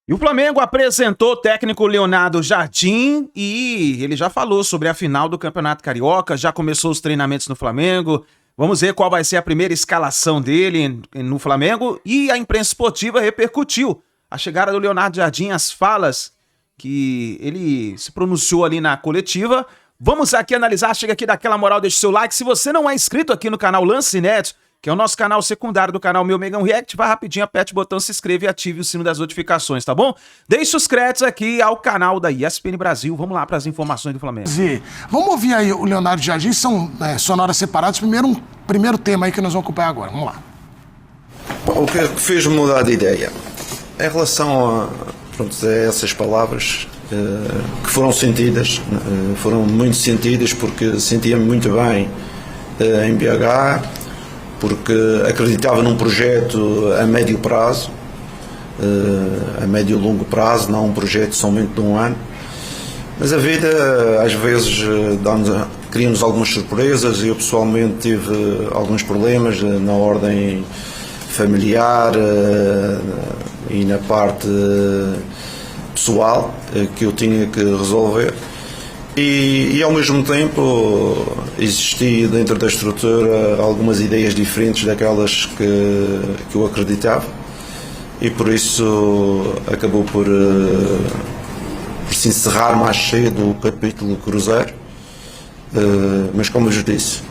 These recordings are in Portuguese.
E o Flamengo apresentou o técnico Leonardo Jardim e ele já falou sobre a final do Campeonato Carioca, já começou os treinamentos no Flamengo. Vamos ver qual vai ser a primeira escalação dele no Flamengo. E a imprensa esportiva repercutiu a chegada do Leonardo Jardim, as falas que ele se pronunciou ali na coletiva. Vamos aqui analisar, chega aqui daquela moral, deixa o seu like. Se você não é inscrito aqui no canal Lance Neto, que é o nosso canal secundário do canal Meu Mengão React, vai rapidinho, aperte o botão, se inscreva e ative o sino das notificações, tá bom? Deixe os créditos aqui ao canal da ESPN Brasil. Vamos lá para as informações do Flamengo. Vamos ouvir aí o Leonardo Jardim, são sonoras separadas. Primeiro tema aí que nós vamos acompanhar agora, vamos lá. O que fez mudar de ideia? Em relação a essas palavras que foram sentidas, foram muito sentidas porque sentia-me muito bem em BH, porque acreditava num projeto a médio prazo, a médio e longo prazo, não um projeto somente de um ano. Mas a vida às vezes cria-nos algumas surpresas e eu pessoalmente tive alguns problemas na ordem familiar e na parte pessoal que eu tinha que resolver. E ao mesmo tempo existia dentro da estrutura algumas ideias diferentes daquelas que eu acreditava e por isso acabou por se encerrar mais cedo o capítulo Cruzeiro, mas como eu já disse,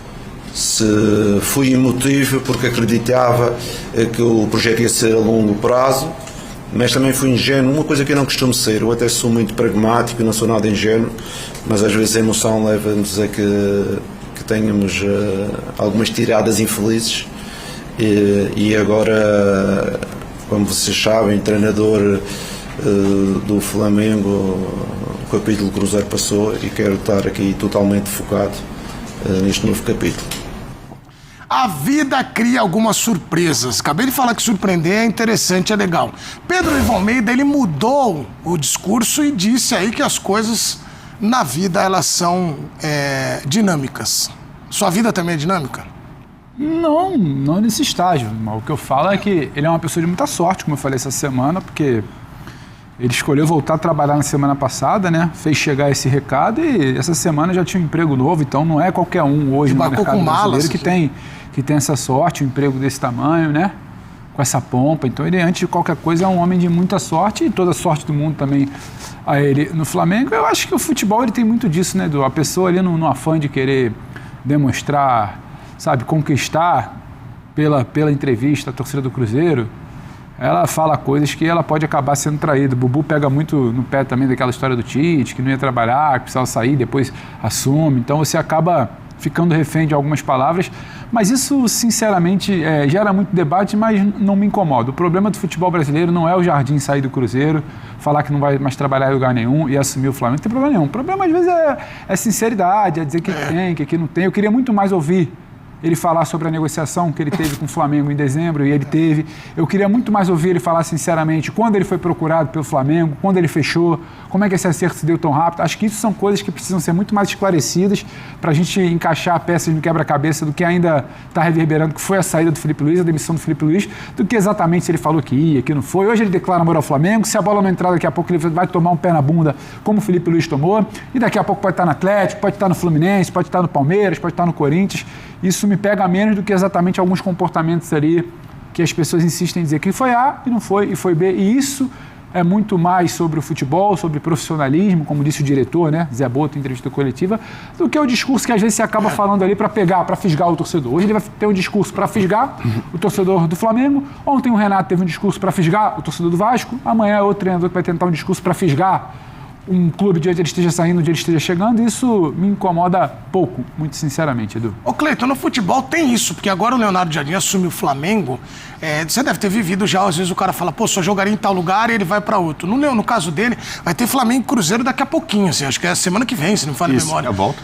se fui emotivo porque acreditava que o projeto ia ser a longo prazo, mas também fui ingênuo, uma coisa que eu não costumo ser. Eu até sou muito pragmático, não sou nada ingênuo, mas às vezes a emoção leva-nos a que tenhamos algumas tiradas infelizes e agora, como vocês sabem, treinador do Flamengo, o capítulo Cruzeiro passou e quero estar aqui totalmente focado neste novo capítulo. A vida cria algumas surpresas. Acabei de falar que surpreender é interessante, é legal. Pedro Ivo Almeida, ele mudou o discurso e disse aí que as coisas na vida, elas são dinâmicas. Sua vida também é dinâmica? Não nesse estágio. O que eu falo é que ele é uma pessoa de muita sorte, como eu falei essa semana, porque ele escolheu voltar a trabalhar na semana passada, né? Fez chegar esse recado e essa semana já tinha um emprego novo, então não é qualquer um hoje no mercado brasileiro que tem essa sorte, um emprego desse tamanho, né? Com essa pompa. Então ele, antes de qualquer coisa, é um homem de muita sorte e toda a sorte do mundo também a ele no Flamengo. Eu acho que o futebol ele tem muito disso, né, Edu? A pessoa ali no afã de querer demonstrar, sabe, conquistar pela entrevista a torcida do Cruzeiro, ela fala coisas que ela pode acabar sendo traída. O Bubu pega muito no pé também daquela história do Tite, que não ia trabalhar, que precisava sair, depois assume. Então você acaba ficando refém de algumas palavras. Mas isso, sinceramente, gera muito debate, mas não me incomoda. O problema do futebol brasileiro não é o Jardim sair do Cruzeiro, falar que não vai mais trabalhar em lugar nenhum e assumir o Flamengo. Não tem problema nenhum. O problema, às vezes, é sinceridade, é dizer que tem, que aqui não tem. Eu queria muito mais ouvir ele falar sobre a negociação que ele teve com o Flamengo em dezembro, e ele teve. Eu queria muito mais ouvir ele falar sinceramente quando ele foi procurado pelo Flamengo, quando ele fechou, como é que esse acerto se deu tão rápido. Acho que isso são coisas que precisam ser muito mais esclarecidas para a gente encaixar peças no quebra-cabeça do que ainda está reverberando, que foi a saída do Felipe Luiz, a demissão do Felipe Luiz, do que exatamente se ele falou que ia, que não foi. Hoje ele declara amor ao Flamengo, se a bola não entrar daqui a pouco ele vai tomar um pé na bunda, como o Felipe Luiz tomou, e daqui a pouco pode estar no Atlético, pode estar no Fluminense, pode estar no Palmeiras, pode estar no Corinthians. Isso me pega menos do que exatamente alguns comportamentos ali que as pessoas insistem em dizer que foi A e não foi, e foi B. E isso é muito mais sobre o futebol, sobre profissionalismo, como disse o diretor, né, Zé Boto, em entrevista coletiva, do que o discurso que às vezes você acaba falando ali para pegar, para fisgar o torcedor. Hoje ele vai ter um discurso para fisgar o torcedor do Flamengo. Ontem o Renato teve um discurso para fisgar o torcedor do Vasco. Amanhã é outro treinador que vai tentar um discurso para fisgar um clube de onde ele esteja saindo, onde ele esteja chegando. Isso me incomoda pouco, muito sinceramente, Edu. Ô Cleiton, no futebol tem isso, porque agora o Leonardo Jardim assume o Flamengo. Você deve ter vivido já, às vezes o cara fala, pô, só jogaria em tal lugar e ele vai pra outro. No caso dele, vai ter Flamengo e Cruzeiro daqui a pouquinho, assim, acho que é a semana que vem, se não me falha a memória. Eu volto.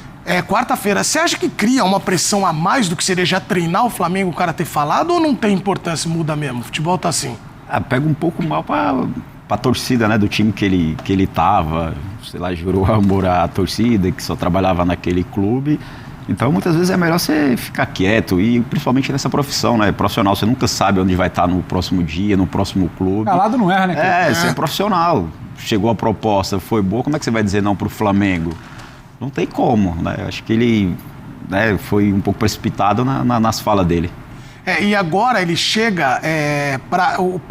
Quarta-feira. Você acha que cria uma pressão a mais do que seria já treinar o Flamengo, o cara ter falado, ou não tem importância, muda mesmo? O futebol tá assim. Pega um pouco mal pra torcida, né, do time que ele tava, sei lá, jurou amor à torcida, que só trabalhava naquele clube. Então, muitas vezes é melhor você ficar quieto e principalmente nessa profissão, né? Profissional, você nunca sabe onde vai estar no próximo dia, no próximo clube. Calado não erra, né? Cara? Você é profissional. Chegou a proposta, foi boa, como é que você vai dizer não pro Flamengo? Não tem como, né? Acho que ele foi um pouco precipitado nas falas dele. E agora ele chega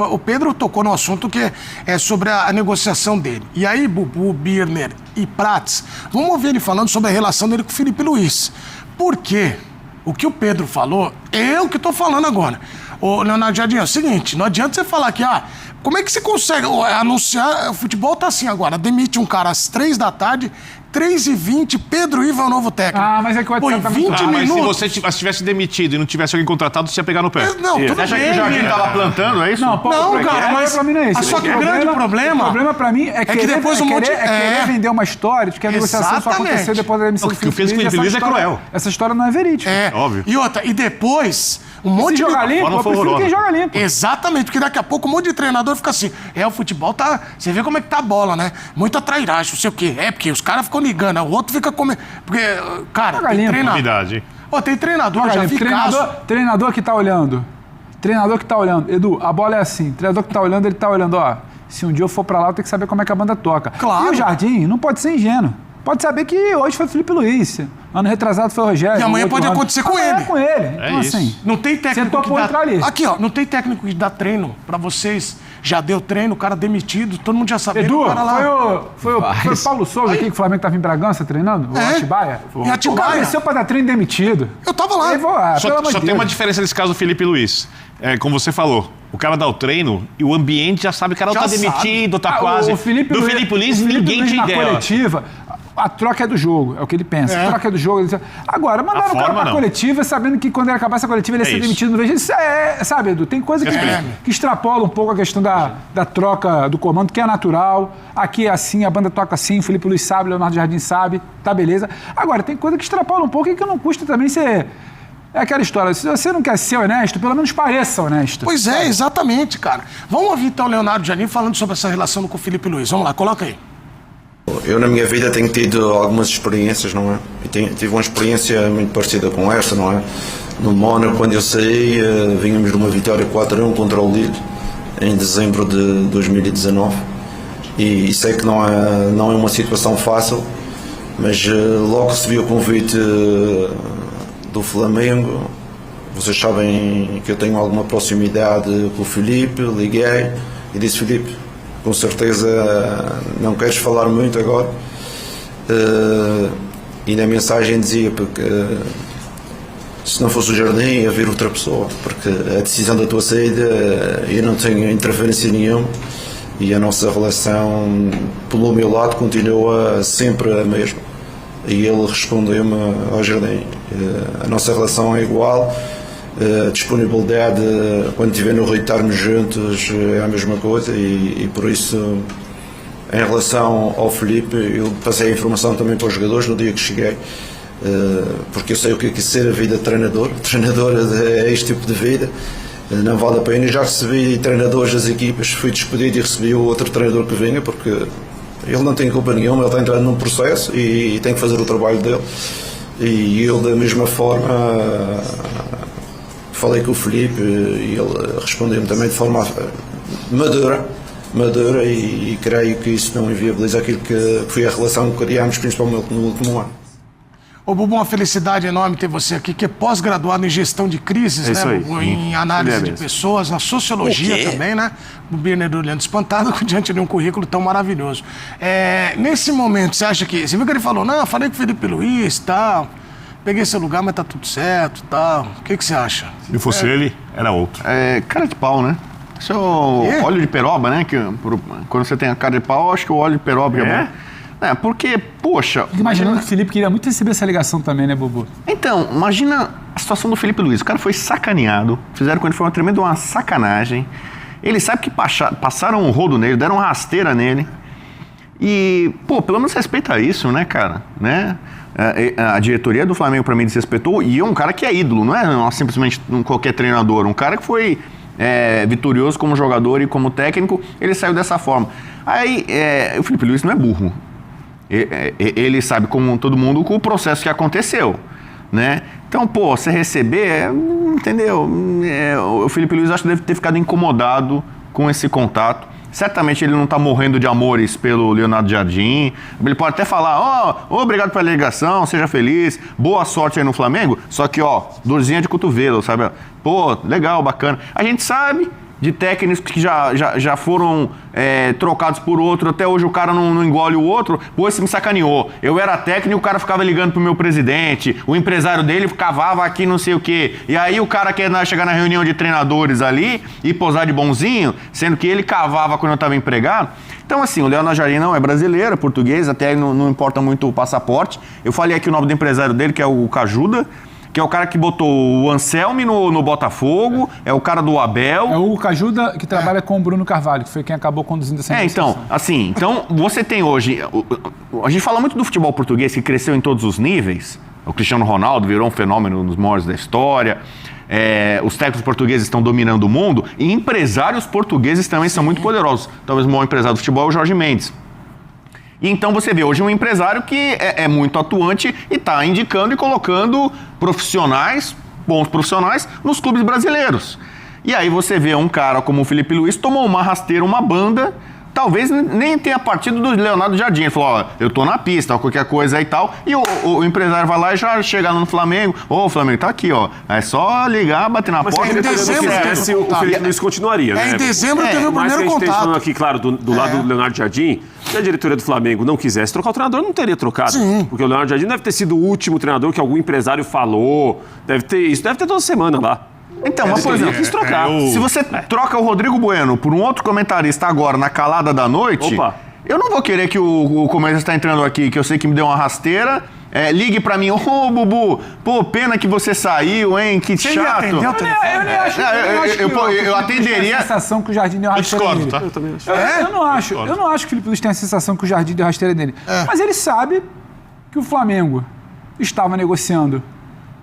o Pedro tocou no assunto que é sobre a negociação dele. E aí, Bubu, Birner e Prats, vamos ouvir ele falando sobre a relação dele com o Felipe Luiz. Por quê? O que o Pedro falou, eu que tô falando agora. Ô, Leonardo Jardim, é o seguinte, não adianta você falar que, como é que você consegue anunciar, o futebol tá assim agora, demite um cara às 3 da tarde, 3h20, Pedro Iva é o novo técnico. Mas é que o WhatsApp tá 20 mas minutos. se você tivesse demitido e não tivesse alguém contratado, você ia pegar no pé. Não, tudo Você acha bem, que o Jardim cara. tava plantando, é isso? Não, cara, mas pra mim não é isso. só que o grande problema... O problema pra mim é que depois querer vender uma história de que a negociação só Exatamente. aconteceu depois da demissão do O que fez com o Felipe Luiz é cruel. Essa história não é verídica. Óbvio. E outra, e depois, um monte Se de... jogar limpo, eu prefiro quem joga limpo. Exatamente, porque daqui a pouco um monte de treinador fica assim, o futebol tá... Você vê como é que tá a bola, né? Muita trairagem, não sei o quê. Porque os caras ficam ligando, o outro fica comendo... Porque, cara, Joga tem limpo. treinador... Novidade, hein? Tem treinador, já vi caso. Treinador que tá olhando. Edu, a bola é assim. Treinador que tá olhando, ele tá olhando, se um dia eu for pra lá, eu tenho que saber como é que a banda toca. Claro. E o Jardim não pode ser ingênuo. Pode saber que hoje foi o Felipe Luiz. Ano retrasado foi o Rogério. E amanhã pode acontecer com ele. Com ele. Então, isso. assim, Não tem técnico você topou que entrar ali. Aqui, não tem técnico que dá treino pra vocês. Já deu treino, o cara demitido, todo mundo já sabia. Edu, o cara lá... foi o Paulo Souza aqui que o Flamengo tava em Bragança treinando? O Atibaia? Em Atibaia. O cara desceu pra dar treino demitido. Eu tava lá. Só tem uma diferença nesse caso do Felipe Luiz. Como você falou, o cara dá o treino e o ambiente já sabe que o cara Já tá sabe. demitido, tá quase. Do Felipe Luiz, ninguém tinha ideia. Coletiva, a troca é do jogo, é o que ele pensa. A troca é do jogo. Agora, mandaram o cara pra coletiva sabendo que quando ele acabasse a coletiva ele ia ser demitido no vez. Isso sabe, Edu, tem coisa que extrapola um pouco a questão da troca do comando, que é natural. Aqui é assim, a banda toca assim, o Felipe Luiz sabe, o Leonardo Jardim sabe, tá beleza. Agora, tem coisa que extrapola um pouco e que não custa também ser... É aquela história, se você não quer ser honesto, pelo menos pareça honesto. Pois é, exatamente, cara. Vamos ouvir então o Leonardo Jardim falando sobre essa relação com o Felipe Luiz. Vamos lá, coloca aí. Eu na minha vida tenho tido algumas experiências, não é? E tive uma experiência muito parecida com esta, não é? No Mónaco, quando eu saí, vínhamos de uma vitória 4-1 contra o Lille, em dezembro de 2019. E sei que não é uma situação fácil, mas logo recebi o convite do Flamengo. Vocês sabem que eu tenho alguma proximidade com o Filipe, liguei e disse: Filipe, com certeza não queres falar muito agora. E na mensagem dizia porque se não fosse o Jardim ia vir outra pessoa, porque a decisão da tua saída eu não tenho interferência nenhuma e a nossa relação pelo meu lado continua sempre a mesma. E ele respondeu-me ao Jardim: a nossa relação é igual, a disponibilidade quando estiver no Rio estarmos juntos é a mesma coisa e por isso, em relação ao Felipe, eu passei a informação também para os jogadores no dia que cheguei, porque eu sei o que é ser a vida de treinador. Treinador é este tipo de vida, não vale a pena. Eu já recebi treinadores das equipas, fui despedido e recebi o outro treinador que vinha, porque ele não tem culpa nenhuma, ele está entrando num processo e tem que fazer o trabalho dele. E eu, da mesma forma, falei com o Felipe e ele respondeu-me também de forma madura e creio que isso não inviabiliza aquilo que foi a relação que criámos, principalmente no último ano. Ô, Bubu, uma felicidade enorme ter você aqui, que é pós-graduado em gestão de crises, né, Bubu? Em análise de pessoas, na sociologia também, né? O Birner olhando espantado diante de um currículo tão maravilhoso. Nesse momento, você acha que... Você viu que ele falou, não, falei com o Felipe Luiz e tal, peguei seu lugar, mas tá tudo certo e tal. O que você acha? Se fosse ele, era outro. Cara de pau, né? Isso é o óleo de peroba, né? Quando você tem a cara de pau, acho que o óleo de peroba é bom. Porque, poxa... Fico imaginando que o Felipe queria muito receber essa ligação também, né, Bubu? Então, imagina a situação do Felipe Luiz. O cara foi sacaneado, fizeram com ele, foi uma tremenda uma sacanagem. Ele sabe que passaram um rodo nele, deram uma rasteira nele. E, pelo menos respeita isso, né, cara? Né? A diretoria do Flamengo, pra mim, desrespeitou. E é um cara que é ídolo, não é simplesmente qualquer treinador. Um cara que foi vitorioso como jogador e como técnico, ele saiu dessa forma. Aí, o Felipe Luiz não é burro. Ele sabe, como todo mundo, o processo que aconteceu. né? Então, pô, você receber, entendeu? O Felipe Luiz acho que deve ter ficado incomodado com esse contato. Certamente ele não está morrendo de amores pelo Leonardo Jardim. Ele pode até falar, obrigado pela ligação, seja feliz, boa sorte aí no Flamengo. Só que, dorzinha de cotovelo, sabe? Pô, legal, bacana. A gente sabe de técnicos que já foram trocados por outro, até hoje o cara não engole o outro, pô, esse me sacaneou. Eu era técnico, o cara ficava ligando pro meu presidente, o empresário dele cavava aqui não sei o quê. E aí o cara quer chegar na reunião de treinadores ali e posar de bonzinho, sendo que ele cavava quando eu estava empregado. Então, assim, o Leonardo Jardim não é brasileiro, é português, até não importa muito o passaporte. Eu falei aqui o nome do empresário dele, que é o Cajuda, que é o cara que botou o Anselmi no Botafogo, é o cara do Abel. É o Cajuda que trabalha com o Bruno Carvalho, que foi quem acabou conduzindo essa negociação. Então você tem hoje... A gente fala muito do futebol português, que cresceu em todos os níveis. O Cristiano Ronaldo virou um fenômeno nos maiores da história. Os técnicos portugueses estão dominando o mundo. E empresários portugueses também são muito poderosos. Talvez o maior empresário do futebol é o Jorge Mendes. E então você vê hoje um empresário que é muito atuante e está indicando e colocando bons profissionais, nos clubes brasileiros. E aí você vê um cara como o Felipe Luiz tomou uma rasteira, uma banda, talvez nem tenha partido do Leonardo Jardim. Ele falou, eu tô na pista, qualquer coisa aí e tal. E o empresário vai lá e já chega no Flamengo. O Flamengo tá aqui, É só ligar, bater na porta. Em dezembro o Felipe Luiz continuaria, né? Em dezembro teve o primeiro a gente contato. falando aqui, claro, do lado do Leonardo Jardim, se a diretoria do Flamengo não quisesse trocar o treinador, não teria trocado. Sim. Porque o Leonardo Jardim deve ter sido o último treinador que algum empresário falou. Isso deve ter toda semana lá. Então, mas por exemplo, quis trocar. Se você troca o Rodrigo Bueno por um outro comentarista agora, na calada da noite, eu não vou querer que o comentarista está entrando aqui, que eu sei que me deu uma rasteira, ligue pra mim, Bubu, pô, pena que você saiu, hein, que Você chato. atendeu o telefone? Eu atenderia... a sensação que o Jardim deu rasteira nele. Tá? Eu também acho. Eu não acho que o Felipe Luiz tem a sensação que o Jardim deu rasteira nele. Mas ele sabe que o Flamengo estava negociando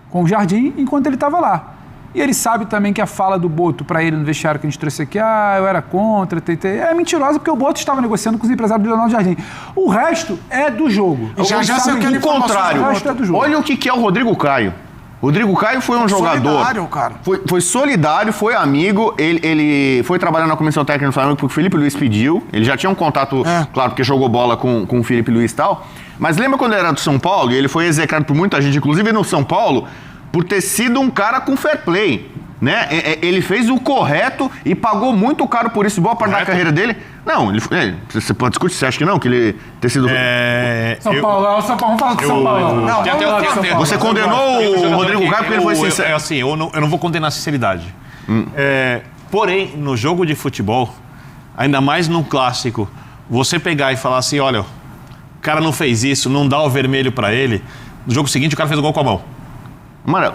com o Jardim enquanto ele estava lá. E ele sabe também que a fala do Boto para ele no vestiário que a gente trouxe aqui, eu era contra, é mentirosa, porque o Boto estava negociando com os empresários do Leonardo Jardim. O resto é do jogo. Já sei o que ele contrário. O resto é do jogo. Olha o que é o Rodrigo Caio. Rodrigo Caio foi um jogador... Solidário, cara. Foi solidário, foi amigo, ele foi trabalhar na comissão técnica do Flamengo porque o Felipe Luiz pediu. Ele já tinha um contato, claro, porque jogou bola com o Felipe Luiz e tal. Mas lembra quando ele era do São Paulo, e ele foi execrado por muita gente, inclusive no São Paulo, por ter sido um cara com fair play, né? Ele fez o correto e pagou muito caro por isso, boa parte da carreira dele. Não, você pode discutir, você acha que não? Que ele ter sido... São Paulo, vamos falar de São Paulo. Você condenou o Rodrigo Caio porque ele foi sincero. Eu não vou condenar a sinceridade. Porém, no jogo de futebol, ainda mais num clássico, você pegar e falar assim, olha, o cara não fez isso, não dá o vermelho pra ele, no jogo seguinte o cara fez o gol com a mão. Mano,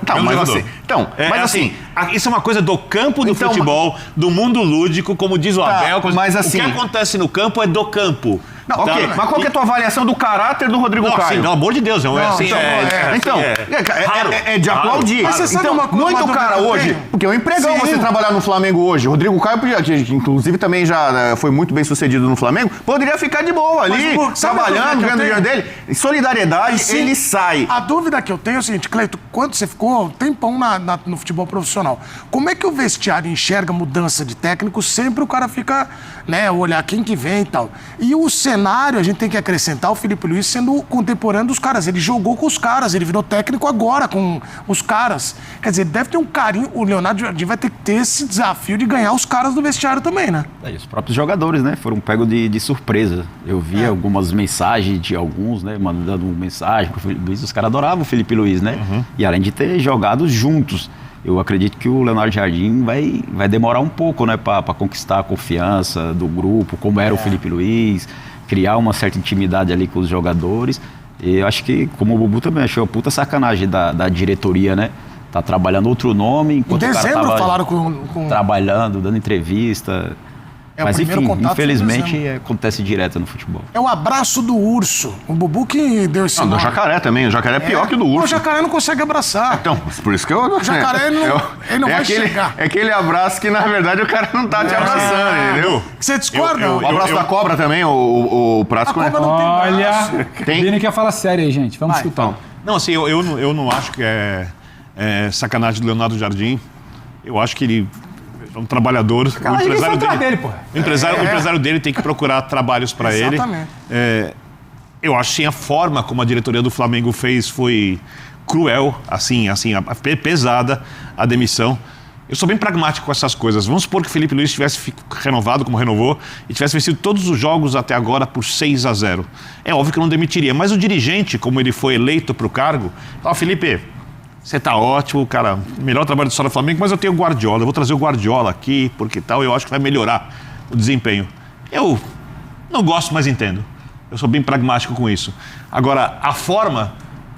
isso é uma coisa do campo do futebol, do mundo lúdico, como diz o Abel. Mas assim, o que acontece no campo é do campo. Não, ok, mas qual que é a tua avaliação do caráter do Rodrigo Caio? Sim, pelo amor de Deus, é de aplaudir. Mas você sabe uma coisa, muito cara hoje, porque é um empregão você trabalhar no Flamengo hoje. O Rodrigo Caio, que inclusive também já foi muito bem sucedido no Flamengo, poderia ficar de boa ali, trabalhando, ganhando o dinheiro dele. Em solidariedade, ele sai. A dúvida que eu tenho é o seguinte, Cleito, quando você ficou um tempão no futebol profissional, como é que o vestiário enxerga mudança de técnico? Sempre o cara fica, olhar quem que vem e tal. E o cenário, a gente tem que acrescentar o Felipe Luiz sendo contemporâneo dos caras. Ele jogou com os caras, ele virou técnico agora com os caras. Quer dizer, deve ter um carinho. O Leonardo Jardim vai ter que ter esse desafio de ganhar os caras do vestiário também, né? Os próprios jogadores, né? Foram pegos de surpresa. Eu vi algumas mensagens de alguns, né? Mandando mensagem pro Felipe Luiz. Os caras adoravam o Felipe Luiz, né? E além de ter jogado juntos. Eu acredito que o Leonardo Jardim vai demorar um pouco, né? Para conquistar a confiança do grupo, como era o Felipe Luiz, criar uma certa intimidade ali com os jogadores. E eu acho que, como o Bubu também achou, puta sacanagem da diretoria, né? Tá trabalhando outro nome, enquanto o cara tava falaram com... trabalhando, dando entrevista. Mas enfim, infelizmente acontece direto no futebol. É o abraço do urso. O Bubu que deu esse nome. Do jacaré também. O jacaré é pior que o do urso. O jacaré não consegue abraçar. Então, por isso que eu... O jacaré ele não vai chegar. É aquele abraço que, na verdade, o cara não tá te abraçando, entendeu? Você discorda? O abraço da cobra também, o Prato conhece. Não tem Olha, Tem? Vini quer falar sério aí, gente. Vamos escutar. Não, assim, eu não acho que é sacanagem do Leonardo Jardim. Eu acho que ele é um trabalhador. Sacanagem O empresário dele, pô. O empresário dele tem que procurar trabalhos para ele. Exatamente. Eu acho que sim, a forma como a diretoria do Flamengo fez foi cruel, assim, pesada a demissão. Eu sou bem pragmático com essas coisas. Vamos supor que o Felipe Luiz tivesse renovado como renovou e tivesse vencido todos os jogos até agora por 6-0. É óbvio que eu não demitiria, mas o dirigente, como ele foi eleito para o cargo, fala, Felipe, você tá ótimo, cara, melhor trabalho do história do Flamengo, mas eu tenho o Guardiola, eu vou trazer o Guardiola aqui, porque tal, eu acho que vai melhorar o desempenho. Eu não gosto, mas entendo. Eu sou bem pragmático com isso. Agora, a forma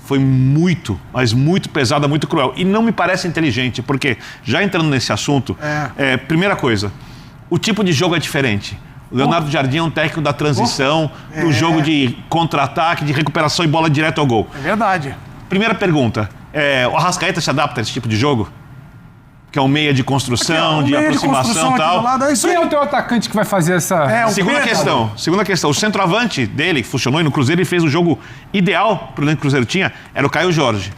foi muito, mas muito pesada, muito cruel. E não me parece inteligente, porque, já entrando nesse assunto, primeira coisa, o tipo de jogo é diferente. O Leonardo Jardim é um técnico da transição, do jogo de contra-ataque, de recuperação e bola direto ao gol. É verdade. Primeira pergunta, o Arrascaeta se adapta a esse tipo de jogo? Que é um meia de construção, de aproximação e tal. Quem é o teu atacante que vai fazer essa... Segunda questão. O centroavante dele, que funcionou e no Cruzeiro ele fez o jogo ideal para o que o Cruzeiro tinha, era o Caio Jorge.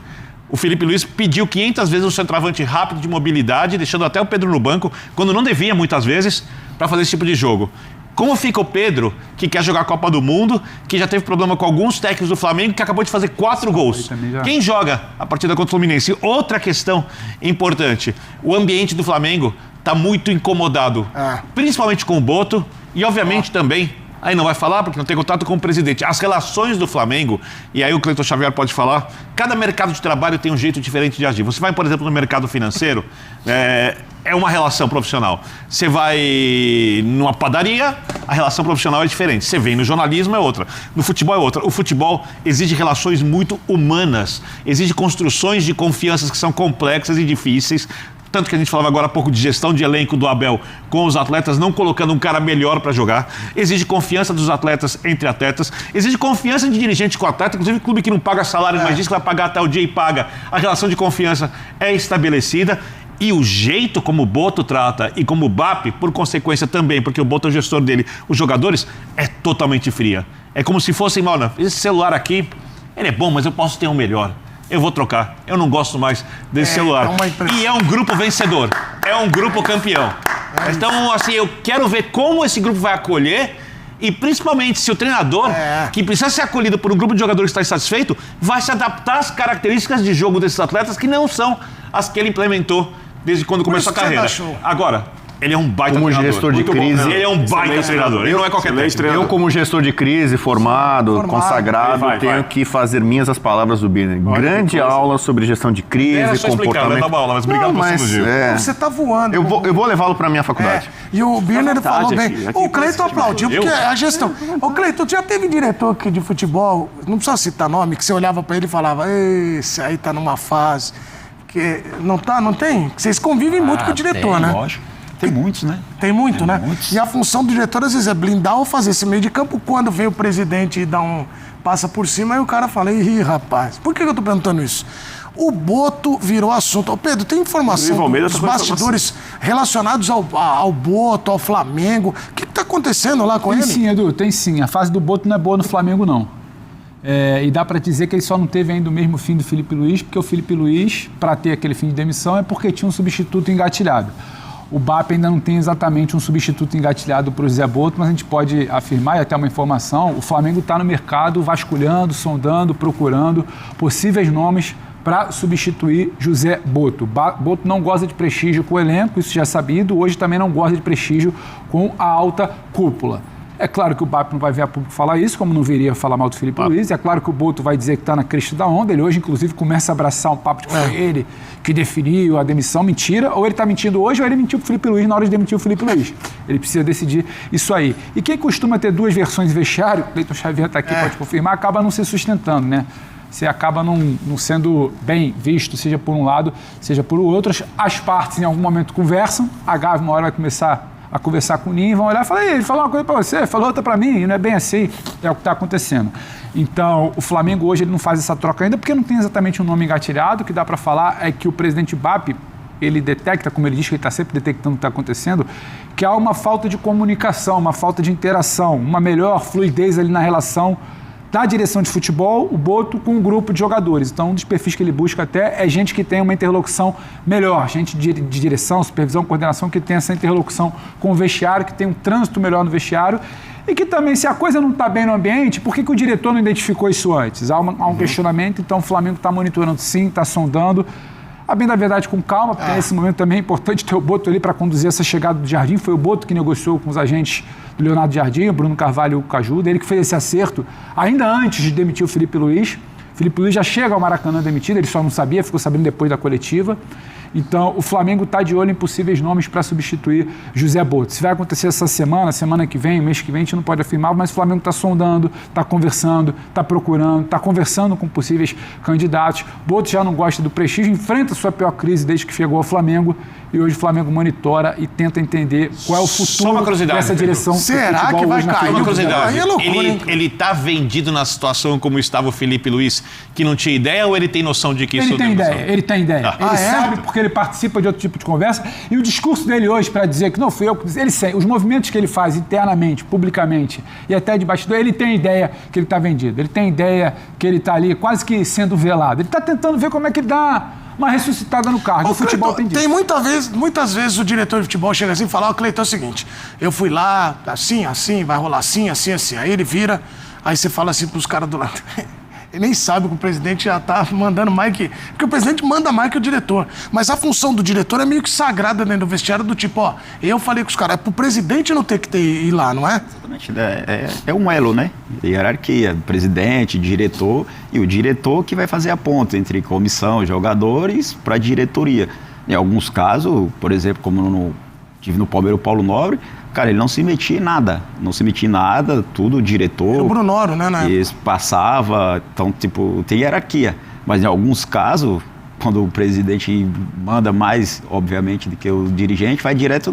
O Felipe Luiz pediu 500 vezes um centroavante rápido de mobilidade, deixando até o Pedro no banco, quando não devia muitas vezes, para fazer esse tipo de jogo. Como fica o Pedro, que quer jogar a Copa do Mundo, que já teve problema com alguns técnicos do Flamengo, que acabou de fazer 4 gols? Quem joga a partida contra o Fluminense? Outra questão importante. O ambiente do Flamengo está muito incomodado, principalmente com o Boto e, obviamente, também, aí não vai falar porque não tem contato com o presidente. As relações do Flamengo, e aí o Cleiton Xavier pode falar, cada mercado de trabalho tem um jeito diferente de agir. Você vai, por exemplo, no mercado financeiro, é uma relação profissional. Você vai numa padaria, a relação profissional é diferente. Você vem no jornalismo, é outra. No futebol é outra. O futebol exige relações muito humanas, exige construções de confianças que são complexas e difíceis. Tanto que a gente falava agora há pouco de gestão de elenco do Abel com os atletas, não colocando um cara melhor para jogar. Exige confiança dos atletas entre atletas. Exige confiança de dirigente com atleta. Inclusive, clube que não paga salário, mas diz que vai pagar até o dia e paga. A relação de confiança é estabelecida. E o jeito como o Boto trata e como o BAP, por consequência também, porque o Boto é o gestor dele, os jogadores, é totalmente fria. É como se fossem, mano, esse celular aqui, ele é bom, mas eu posso ter um melhor. Eu vou trocar. Eu não gosto mais desse celular. E é um grupo vencedor. É um grupo campeão. Então, assim, eu quero ver como esse grupo vai acolher e, principalmente, se o treinador, que precisa ser acolhido por um grupo de jogadores que está insatisfeito, vai se adaptar às características de jogo desses atletas que não são as que ele implementou desde quando começou a carreira. Agora, ele é um baita como treinador. Gestor de crise. Ele é um baita treinador. Ele não é qualquer treinador. Eu, como gestor de crise, formado, consagrado, tenho que fazer minhas as palavras do Birner. Grande aula sobre gestão de crise, comportamento. Não aula, mas obrigado por você, Você tá voando. Eu vou levá-lo para minha faculdade. E o Birner falou bem. O Cleiton aplaudiu, porque a gestão... Ô, Cleiton, já teve diretor aqui de futebol, não precisa citar nome, que você olhava para ele e falava, esse aí tá numa fase... que não tem? Vocês convivem muito com o diretor, né? Lógico. Tem muitos, né? Tem muito, né? Muitos. E a função do diretor, às vezes, é blindar ou fazer esse meio de campo. Quando vem o presidente e passa por cima, aí o cara fala, ih, rapaz, por que eu tô perguntando isso? O Boto virou assunto. Ô, Pedro, tem informação dos bastidores relacionados ao Boto, ao Flamengo? O que tá acontecendo lá com ele? Tem sim, Edu, tem sim. A fase do Boto não é boa no Flamengo, não. E dá para dizer que ele só não teve ainda o mesmo fim do Felipe Luiz, porque o Felipe Luiz, para ter aquele fim de demissão, é porque tinha um substituto engatilhado. O BAP ainda não tem exatamente um substituto engatilhado para o Zé Boto, mas a gente pode afirmar, e até uma informação, o Flamengo está no mercado vasculhando, sondando, procurando possíveis nomes para substituir José Boto. Boto não gosta de prestígio com o elenco, isso já é sabido, hoje também não gosta de prestígio com a alta cúpula. É claro que o BAP não vai vir a público falar isso, como não viria falar mal do Felipe Luiz. É claro que o Boto vai dizer que está na crista da onda. Ele hoje, inclusive, começa a abraçar um papo de que foi ele que definiu a demissão. Mentira. Ou ele está mentindo hoje, ou ele mentiu para o Felipe Luiz na hora de demitir o Felipe Luiz. Ele precisa decidir isso aí. E quem costuma ter duas versões de vestiário, o Cleiton Xavier está aqui, pode confirmar, acaba não se sustentando, né? Você acaba não sendo bem visto, seja por um lado, seja por outro. As partes, em algum momento, conversam. A Gavi, uma hora, vai começar a conversar com o Ninho, vão olhar e falar, ele falou uma coisa para você, falou outra para mim, e não é bem assim, é o que está acontecendo. Então, o Flamengo hoje ele não faz essa troca ainda, porque não tem exatamente um nome engatilhado. O que dá para falar é que o presidente BAP, ele detecta, como ele diz que ele está sempre detectando o que está acontecendo, que há uma falta de comunicação, uma falta de interação, uma melhor fluidez ali na relação da direção de futebol, o Boto, com um grupo de jogadores. Então, um dos perfis que ele busca até é gente que tem uma interlocução melhor, gente de direção, supervisão, coordenação, que tem essa interlocução com o vestiário, que tem um trânsito melhor no vestiário e que também, se a coisa não está bem no ambiente, por que o diretor não identificou isso antes? Há um questionamento, então o Flamengo está monitorando sim, está sondando. A bem da verdade, com calma, porque nesse momento também é importante ter o Boto ali para conduzir essa chegada do Jardim. Foi o Boto que negociou com os agentes do Leonardo Jardim, o Bruno Carvalho e o Cajuda, ele que fez esse acerto ainda antes de demitir o Felipe Luiz. O Felipe Luiz já chega ao Maracanã demitido, ele só não sabia, ficou sabendo depois da coletiva. Então, o Flamengo está de olho em possíveis nomes para substituir José Boto. Se vai acontecer essa semana que vem, mês que vem, a gente não pode afirmar, mas o Flamengo está sondando, está conversando, está procurando, está conversando com possíveis candidatos. Boto já não gosta do prestígio, enfrenta a sua pior crise desde que chegou ao Flamengo, e hoje o Flamengo monitora e tenta entender qual é o futuro dessa direção. Será que vai cair? Uma curiosidade, É loucura, ele tá vendido na situação como estava o Felipe Luiz, que não tinha ideia, ou ele tem noção de que isso... Ele tem ideia. Ele sabe porque ele participa de outro tipo de conversa, e o discurso dele hoje para dizer que não fui eu que disse, ele sei, os movimentos que ele faz internamente, publicamente e até de bastidor, ele tem ideia que ele está vendido, ele tem ideia que ele está ali quase que sendo velado, ele está tentando ver como é que ele dá uma ressuscitada no cargo. O futebol tem disso. Tem muitas vezes o diretor de futebol chega assim e fala, Cleiton, é o seguinte, eu fui lá, assim, vai rolar assim. Aí ele vira, aí você fala assim pros caras do lado. Ele nem sabe que o presidente já tá mandando mais que... Porque o presidente manda mais que o diretor. Mas a função do diretor é meio que sagrada dentro do vestiário, do tipo, eu falei com os caras, é pro presidente não ter que ir lá, não é? Exatamente. É um elo, né? De hierarquia, presidente, diretor, e o diretor que vai fazer a ponta entre comissão, jogadores, para diretoria. Em alguns casos, por exemplo, como tive no Palmeiras o Paulo Nobre, cara, ele não se metia em nada, tudo diretor. O Bruno Noro, né? Isso passava, então, tipo, tem hierarquia. Mas em alguns casos, quando o presidente manda mais, obviamente, do que o dirigente, vai direto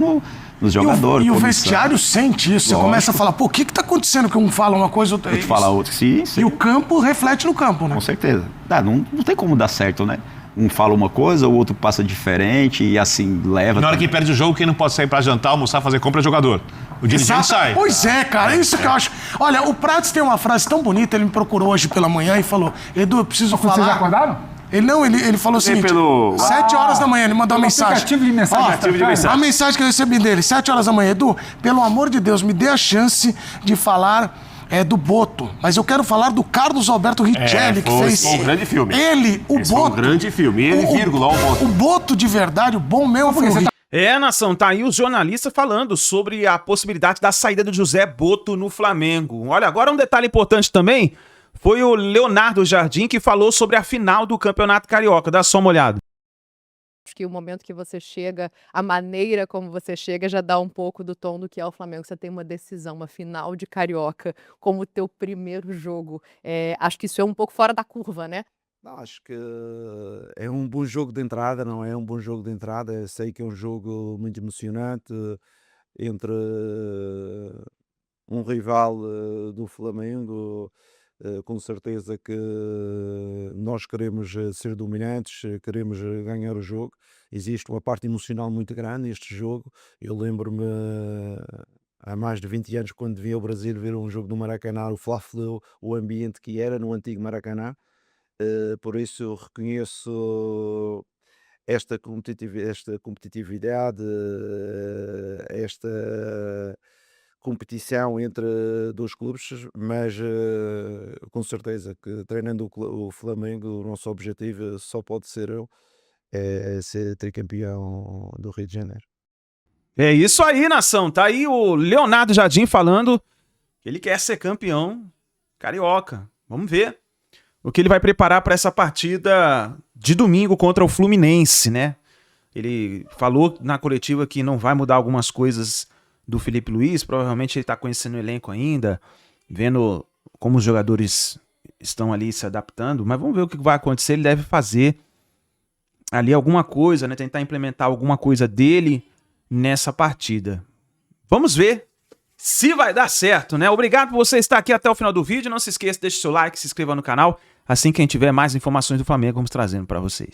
nos jogadores. E o vestiário sente isso. Você começa a falar, pô, o que tá acontecendo? Que um fala uma coisa, outro fala outra. Sim. E o campo reflete no campo, né? Com certeza. Não tem como dar certo, né? Um fala uma coisa, o outro passa diferente e assim leva... Na hora que perde o jogo, quem não pode sair pra jantar, almoçar, fazer compra é jogador. O dirigente sai. Pois é, cara, é isso que eu acho. Olha, o Prates tem uma frase tão bonita, ele me procurou hoje pela manhã e falou, Edu, eu preciso falar... Vocês acordaram? Ele falou o seguinte, 7 horas da manhã, ele mandou uma mensagem. Aplicativo de mensagem. A mensagem que eu recebi dele, 7 horas da manhã, Edu, pelo amor de Deus, me dê a chance de falar... do Boto, mas eu quero falar do Carlos Alberto Richelli, que fez... Foi um grande filme. Boto... Foi um grande filme. Vírgula, o Boto. O Boto de verdade, o bom mesmo foi o Richelli. Nação, tá aí os jornalistas falando sobre a possibilidade da saída do José Boto no Flamengo. Olha, agora um detalhe importante também, foi o Leonardo Jardim que falou sobre a final do Campeonato Carioca. Dá só uma olhada. Acho que o momento que você chega, a maneira como você chega já dá um pouco do tom do que é o Flamengo. Você tem uma decisão, uma final de Carioca como teu primeiro jogo. Acho que isso é um pouco fora da curva, né? Não, acho que é um bom jogo de entrada, não é um bom jogo de entrada. Sei que é um jogo muito emocionante entre um rival do Flamengo. Com certeza que nós queremos ser dominantes, queremos ganhar o jogo. Existe uma parte emocional muito grande neste jogo. Eu lembro-me há mais de 20 anos, quando vim ao Brasil ver um jogo do Maracanã, o Fla-Flu, o ambiente que era no antigo Maracanã. Por isso eu reconheço esta competitividade, esta competição entre dois clubes, mas com certeza que treinando o Flamengo, o nosso objetivo só pode ser ser tricampeão do Rio de Janeiro. É isso aí, nação. Tá aí o Leonardo Jardim falando que ele quer ser campeão carioca. Vamos ver o que ele vai preparar para essa partida de domingo contra o Fluminense, né? Ele falou na coletiva que não vai mudar algumas coisas do Felipe Luiz, provavelmente ele está conhecendo o elenco ainda, vendo como os jogadores estão ali se adaptando, mas vamos ver o que vai acontecer. Ele deve fazer ali alguma coisa, né? Tentar implementar alguma coisa dele nessa partida. Vamos ver se vai dar certo, né? Obrigado por você estar aqui até o final do vídeo. Não se esqueça, deixe seu like, se inscreva no canal. Assim que a gente tiver mais informações do Flamengo, vamos trazendo para vocês.